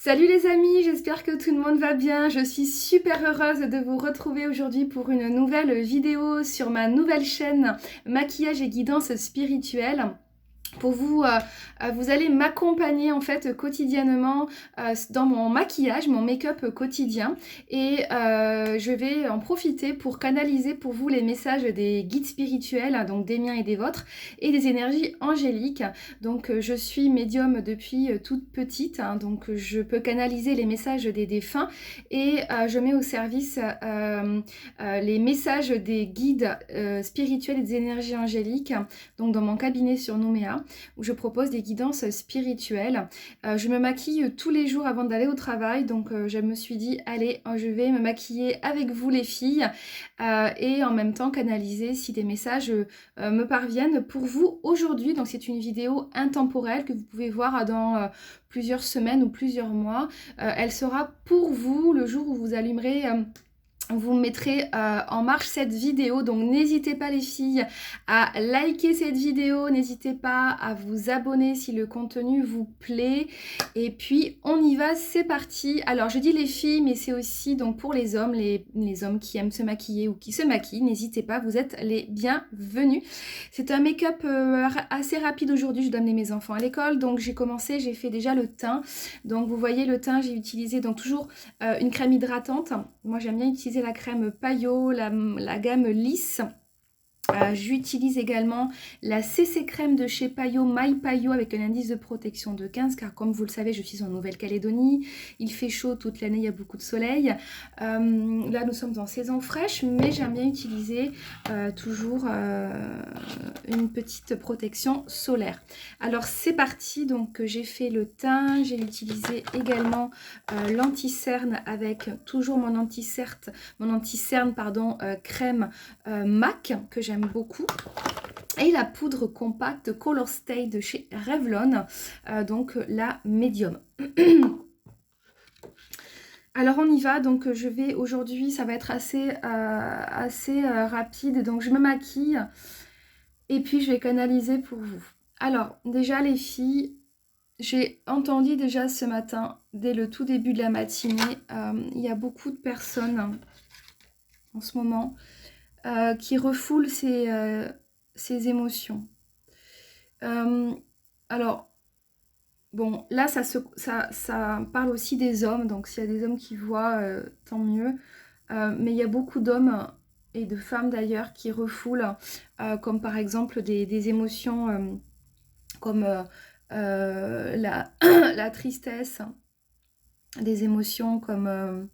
Salut les amis, j'espère que tout le monde va bien. Je suis super heureuse de vous retrouver aujourd'hui pour une nouvelle vidéo sur ma nouvelle chaîne Maquillage et guidance spirituelle. Pour vous, vous allez m'accompagner en fait quotidiennement dans mon maquillage, mon make-up quotidien et je vais en profiter pour canaliser pour vous les messages des guides spirituels, donc des miens et des vôtres, et des énergies angéliques. Donc je suis médium depuis toute petite, hein, donc je peux canaliser les messages des défunts et je mets au service les messages des guides spirituels et des énergies angéliques, donc dans mon cabinet sur Nouméa, où je propose des guidances spirituelles. Je me maquille tous les jours avant d'aller au travail, donc je me suis dit, allez, je vais me maquiller avec vous les filles, et en même temps canaliser si des messages me parviennent pour vous aujourd'hui. Donc c'est une vidéo intemporelle que vous pouvez voir dans plusieurs semaines ou plusieurs mois. Elle sera pour vous le jour où vous allumerez... vous mettrez en marche cette vidéo, donc n'hésitez pas les filles à liker cette vidéo, n'hésitez pas à vous abonner si le contenu vous plaît, et puis on y va, c'est parti. Alors je dis les filles, mais c'est aussi donc pour les hommes, les hommes qui aiment se maquiller ou qui se maquillent, n'hésitez pas, vous êtes les bienvenus. C'est un make-up assez rapide aujourd'hui, je dois amener mes enfants à l'école, donc j'ai commencé, j'ai fait déjà le teint, donc vous voyez le teint, j'ai utilisé donc toujours une crème hydratante. Moi j'aime bien utiliser la crème Payot, la gamme lisse. J'utilise également la CC crème de chez Payot, My Payot, avec un indice de protection de 15, car comme vous le savez, je suis en Nouvelle-Calédonie, il fait chaud toute l'année, il y a beaucoup de soleil. Là, nous sommes en saison fraîche, mais j'aime bien utiliser toujours une petite protection solaire. Alors, c'est parti, donc j'ai fait le teint, j'ai utilisé également l'anti-cerne avec toujours mon anti-cerne, crème MAC, que j'aime beaucoup, et la poudre compacte Color Stay de chez Revlon, donc la médium. Alors on y va, donc je vais aujourd'hui, ça va être assez rapide, donc je me maquille et puis je vais canaliser pour vous. Alors déjà les filles, j'ai entendu déjà ce matin, dès le tout début de la matinée, il y a beaucoup de personnes en ce moment qui refoulent ces émotions. Alors, bon, là, ça parle aussi des hommes, donc s'il y a des hommes qui voient, tant mieux. Mais il y a beaucoup d'hommes et de femmes d'ailleurs qui refoulent, comme par exemple des émotions comme la tristesse, des émotions comme...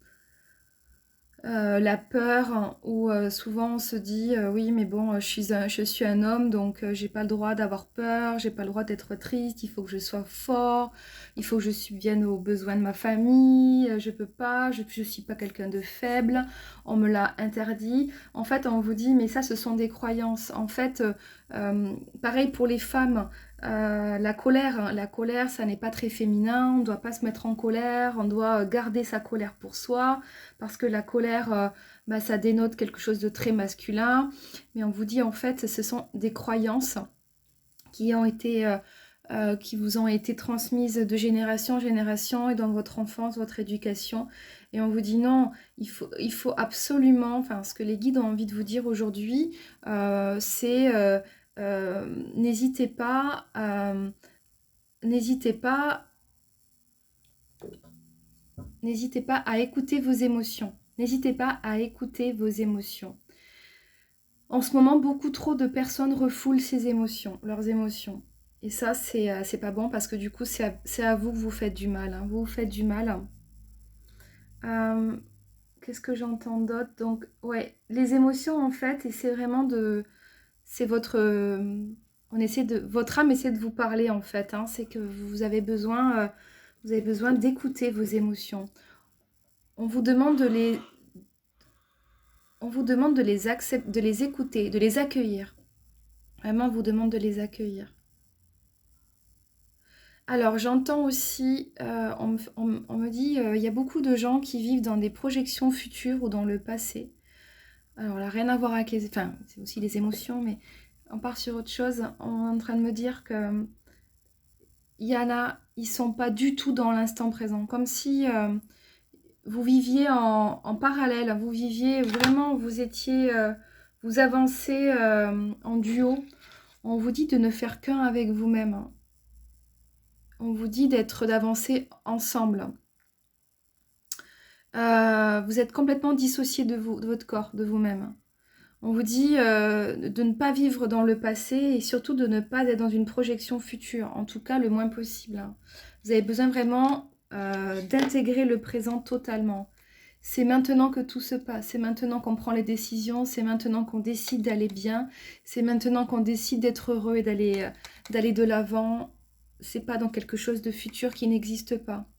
la peur, hein, où souvent on se dit oui mais bon je suis un homme donc j'ai pas le droit d'avoir peur, j'ai pas le droit d'être triste, il faut que je sois fort, il faut que je subvienne aux besoins de ma famille, je peux pas, je suis pas quelqu'un de faible, on me l'a interdit. En fait on vous dit mais ça ce sont des croyances. En fait pareil pour les femmes, la colère ça n'est pas très féminin, on ne doit pas se mettre en colère, on doit garder sa colère pour soi, parce que la colère, ça dénote quelque chose de très masculin. Mais on vous dit en fait, ce sont des croyances qui vous ont été transmises de génération en génération et dans votre enfance, votre éducation. Et on vous dit non, il faut absolument, enfin ce que les guides ont envie de vous dire aujourd'hui, c'est n'hésitez pas, n'hésitez pas à écouter vos émotions. N'hésitez pas à écouter vos émotions. En ce moment, beaucoup trop de personnes refoulent leurs émotions. Et ça, c'est pas bon parce que du coup, c'est à vous que vous faites du mal. Hein. Vous vous faites du mal. Qu'est-ce que j'entends d'autre? Donc, ouais, les émotions, en fait, et c'est vraiment de... C'est votre... votre âme essaie de vous parler, en fait. Hein. C'est que vous avez besoin d'écouter vos émotions. On vous demande de les accepter, de les écouter, de les accueillir. Vraiment, on vous demande de les accueillir. Alors, j'entends aussi, on me dit, il y a beaucoup de gens qui vivent dans des projections futures ou dans le passé. Alors là, rien à voir avec les... Enfin, c'est aussi les émotions, mais on part sur autre chose. On est en train de me dire que il y en a, ils sont pas du tout dans l'instant présent. Comme si vous viviez en parallèle, vous viviez vraiment, vous étiez, vous avancez en duo. On vous dit de ne faire qu'un avec vous-même. On vous dit d'avancer ensemble. Vous êtes complètement dissocié de vous, de votre corps, de vous-même. On vous dit de ne pas vivre dans le passé et surtout de ne pas être dans une projection future, en tout cas le moins possible. Vous avez besoin vraiment d'intégrer le présent totalement. C'est maintenant que tout se passe, c'est maintenant qu'on prend les décisions, c'est maintenant qu'on décide d'aller bien, c'est maintenant qu'on décide d'être heureux et d'aller de l'avant. C'est pas dans quelque chose de futur qui n'existe pas.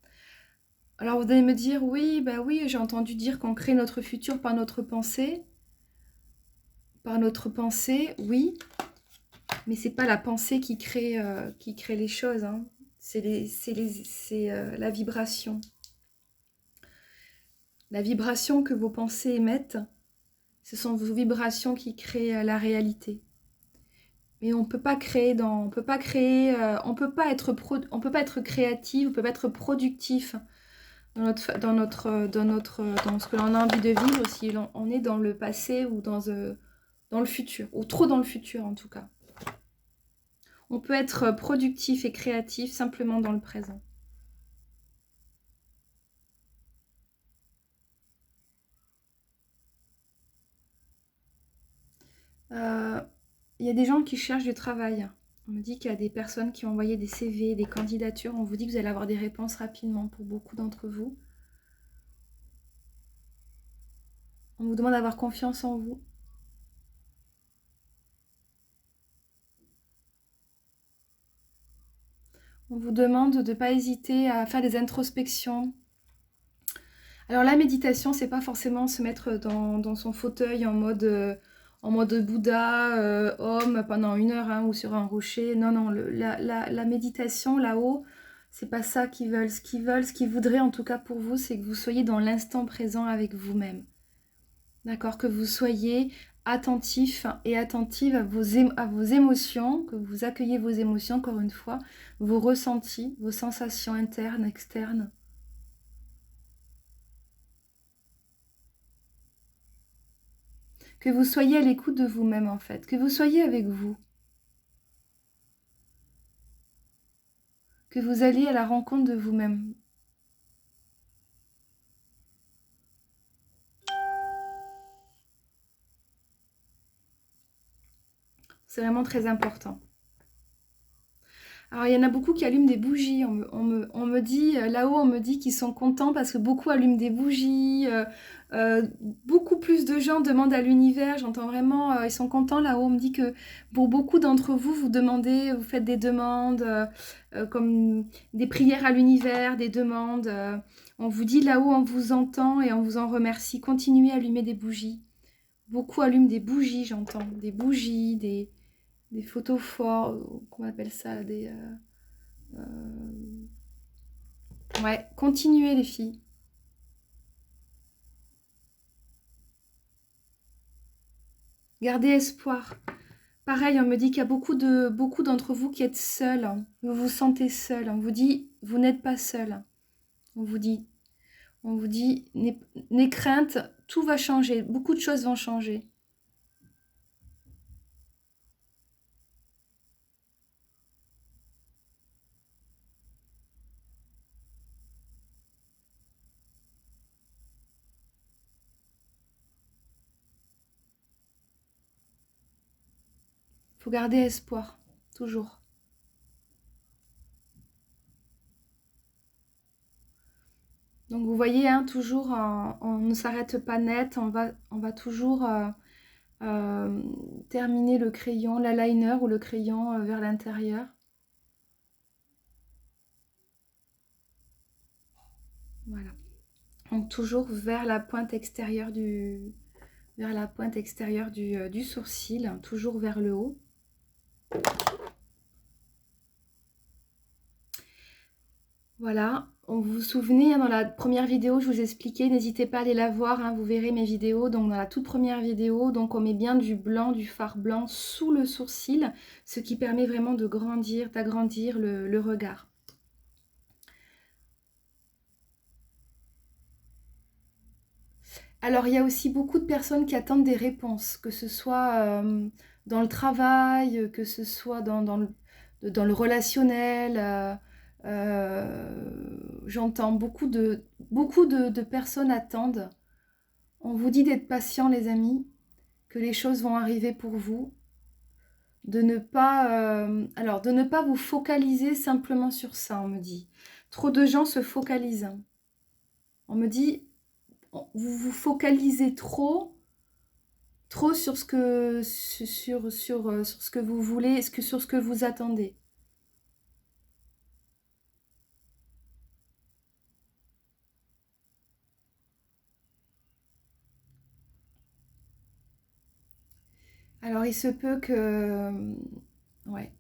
Alors vous allez me dire, oui, bah oui, j'ai entendu dire qu'on crée notre futur par notre pensée. Par notre pensée, oui, mais c'est pas la pensée qui crée les choses, hein. C'est la vibration. La vibration que vos pensées émettent, ce sont vos vibrations qui créent la réalité. Mais on peut pas créer on peut pas être créatif, on peut pas être productif dans ce que l'on a envie de vivre si on est dans le passé ou dans le futur, ou trop dans le futur en tout cas. On peut être productif et créatif simplement dans le présent. Il y a des gens qui cherchent du travail. On me dit qu'il y a des personnes qui ont envoyé des CV, des candidatures. On vous dit que vous allez avoir des réponses rapidement pour beaucoup d'entre vous. On vous demande d'avoir confiance en vous. On vous demande de ne pas hésiter à faire des introspections. Alors la méditation, c'est pas forcément se mettre dans son fauteuil en mode Bouddha, homme, pendant 1 heure hein, ou sur un rocher. Non, non, la méditation là-haut, c'est pas ça qu'ils veulent. Ce qu'ils voudraient en tout cas pour vous, c'est que vous soyez dans l'instant présent avec vous-même. D'accord, que vous soyez attentif et attentive à vos émotions, que vous accueillez vos émotions, encore une fois, vos ressentis, vos sensations internes, externes. Que vous soyez à l'écoute de vous-même en fait, que vous soyez avec vous. Que vous alliez à la rencontre de vous-même. C'est vraiment très important. Alors, il y en a beaucoup qui allument des bougies. On me dit, là-haut, on me dit qu'ils sont contents parce que beaucoup allument des bougies. Beaucoup plus de gens demandent à l'univers. J'entends vraiment, ils sont contents là-haut. On me dit que pour beaucoup d'entre vous, vous demandez, vous faites des demandes, comme des prières à l'univers, des demandes. On vous dit là-haut, on vous entend et on vous en remercie. Continuez à allumer des bougies. Beaucoup allument des bougies, j'entends. Des bougies, des photos fortes, comment on appelle ça, Ouais, continuez les filles. Gardez espoir. Pareil, on me dit qu'il y a beaucoup d'entre vous qui êtes seuls. Vous vous sentez seuls. On vous dit, vous n'êtes pas seuls. On vous dit, n'aie crainte, tout va changer. Beaucoup de choses vont changer. Il faut garder espoir, toujours. Donc vous voyez, hein, toujours, on ne s'arrête pas net, on va toujours terminer le crayon, l'eyeliner ou le crayon vers l'intérieur. Voilà. Donc toujours vers la pointe extérieure du sourcil, toujours vers le haut. Voilà, vous vous souvenez, hein, dans la première vidéo, je vous expliquais, n'hésitez pas à aller la voir, hein, vous verrez mes vidéos. Donc dans la toute première vidéo, donc on met bien du blanc, du fard blanc sous le sourcil, ce qui permet vraiment de grandir, d'agrandir le regard. Alors il y a aussi beaucoup de personnes qui attendent des réponses, que ce soit dans le travail, que ce soit dans le relationnel. J'entends beaucoup de personnes attendent. On vous dit d'être patient, les amis, que les choses vont arriver pour vous, de ne pas, de ne pas vous focaliser simplement sur ça, on me dit. Trop de gens se focalisent. On me dit, vous vous focalisez trop sur ce que sur ce que vous voulez, sur ce que vous attendez. Alors il se peut que ouais.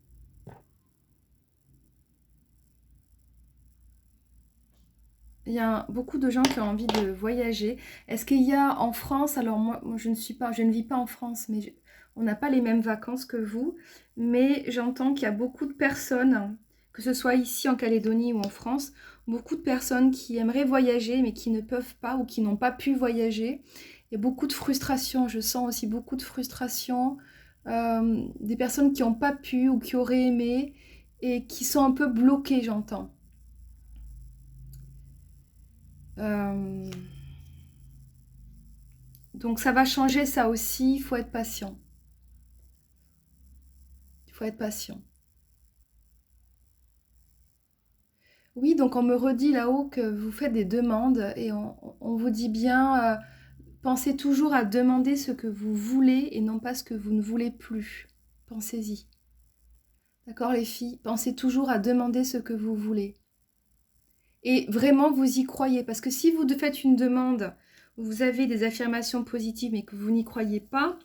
Il y a beaucoup de gens qui ont envie de voyager. Est-ce qu'il y a en France, alors moi je ne vis pas en France, mais on n'a pas les mêmes vacances que vous, mais j'entends qu'il y a beaucoup de personnes, que ce soit ici en Calédonie ou en France, beaucoup de personnes qui aimeraient voyager mais qui ne peuvent pas ou qui n'ont pas pu voyager. Il y a beaucoup de frustration, je sens aussi beaucoup de frustration, des personnes qui n'ont pas pu ou qui auraient aimé et qui sont un peu bloquées, j'entends. Donc ça va changer ça aussi, il faut être patient. Il faut être patient. Oui, donc on me redit là-haut que vous faites des demandes et on vous dit bien, pensez toujours à demander ce que vous voulez et non pas ce que vous ne voulez plus. Pensez-y. D'accord les filles? Pensez toujours à demander ce que vous voulez. Et vraiment, vous y croyez. Parce que si vous faites une demande, vous avez des affirmations positives mais que vous n'y croyez pas,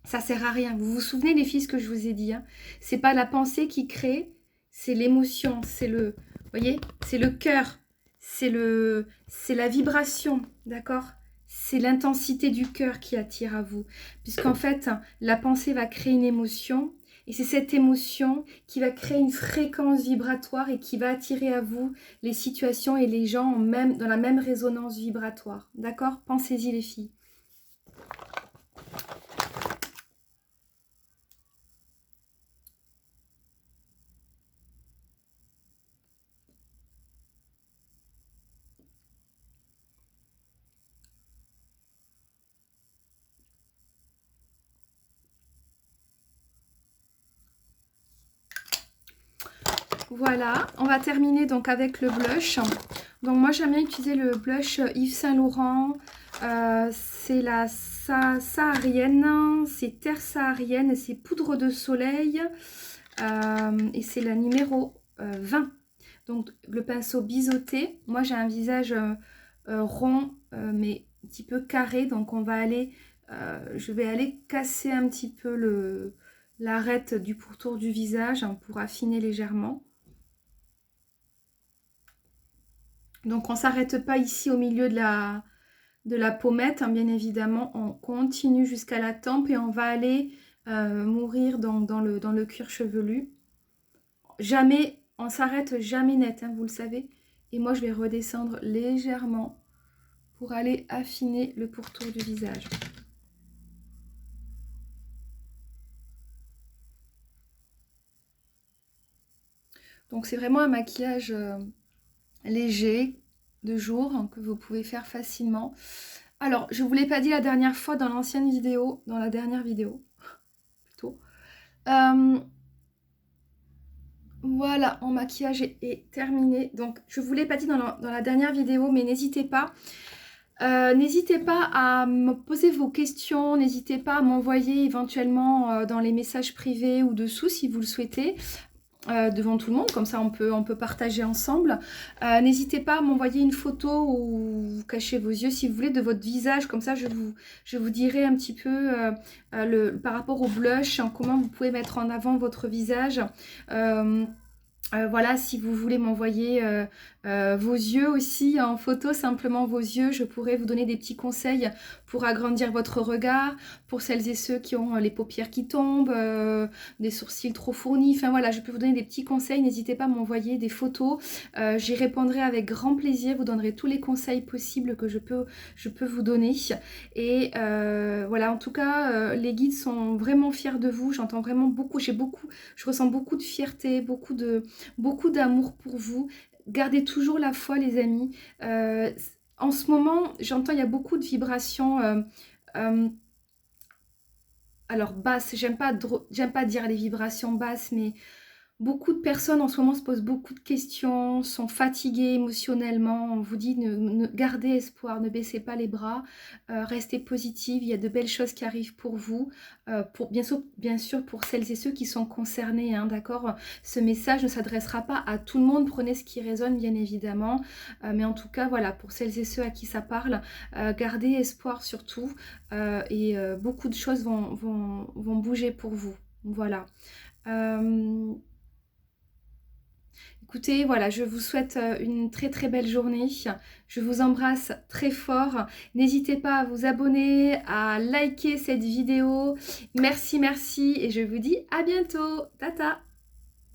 ça sert à rien. Vous vous souvenez les filles ce que je vous ai dit, hein? C'est pas la pensée qui crée, c'est l'émotion, c'est le, voyez, c'est le cœur, c'est la vibration, d'accord? C'est l'intensité du cœur qui attire à vous. Puisqu'en fait, la pensée va créer une émotion et c'est cette émotion qui va créer une fréquence vibratoire et qui va attirer à vous les situations et les gens dans la même résonance vibratoire. D'accord? Pensez-y les filles. Voilà, on va terminer donc avec le blush. Donc moi j'aime bien utiliser le blush Yves Saint Laurent. C'est la saharienne, c'est terre saharienne et c'est poudre de soleil. Et c'est la numéro 20. Donc le pinceau biseauté. Moi j'ai un visage rond mais un petit peu carré. Donc on va aller, je vais aller casser un petit peu l'arête du pourtour du visage hein, pour affiner légèrement. Donc on ne s'arrête pas ici au milieu de la pommette, hein, bien évidemment. On continue jusqu'à la tempe et on va aller mourir dans le cuir chevelu. Jamais, on s'arrête jamais net, hein, vous le savez. Et moi je vais redescendre légèrement pour aller affiner le pourtour du visage. Donc c'est vraiment un maquillage léger, de jour, hein, que vous pouvez faire facilement. Alors, je ne vous l'ai pas dit la dernière fois dans l'ancienne vidéo, dans la dernière vidéo, plutôt. Voilà, mon maquillage est terminé. Donc, je ne vous l'ai pas dit dans la dernière vidéo, mais n'hésitez pas. N'hésitez pas à me poser vos questions, n'hésitez pas à m'envoyer éventuellement dans les messages privés ou dessous si vous le souhaitez. Devant tout le monde, comme ça on peut partager ensemble. N'hésitez pas à m'envoyer une photo où vous cachez vos yeux si vous voulez de votre visage, comme ça je vous dirai un petit peu par rapport au blush, hein, comment vous pouvez mettre en avant votre visage. Voilà, si vous voulez m'envoyer vos yeux aussi en photo, simplement vos yeux, je pourrais vous donner des petits conseils pour agrandir votre regard, pour celles et ceux qui ont les paupières qui tombent, des sourcils trop fournis, enfin voilà, je peux vous donner des petits conseils, n'hésitez pas à m'envoyer des photos, j'y répondrai avec grand plaisir, vous donnerai tous les conseils possibles que je peux vous donner. Et voilà, en tout cas, les guides sont vraiment fiers de vous, j'entends vraiment beaucoup, je ressens beaucoup de fierté, beaucoup d'amour pour vous. Gardez toujours la foi, les amis. En ce moment, j'entends, il y a beaucoup de vibrations. Euh, alors basses, j'aime pas dire les vibrations basses, mais beaucoup de personnes en ce moment se posent beaucoup de questions, sont fatiguées émotionnellement. On vous dit gardez espoir, ne baissez pas les bras, restez positive. Il y a de belles choses qui arrivent pour vous, pour bien sûr pour celles et ceux qui sont concernés, hein, d'accord. Ce message ne s'adressera pas à tout le monde. Prenez ce qui résonne, bien évidemment, mais en tout cas, voilà, pour celles et ceux à qui ça parle, gardez espoir surtout, et beaucoup de choses vont bouger pour vous. Voilà. Euh, Écoutez, voilà, je vous souhaite une très très belle journée. Je vous embrasse très fort. N'hésitez pas à vous abonner, à liker cette vidéo. Merci, merci et je vous dis à bientôt. Tata!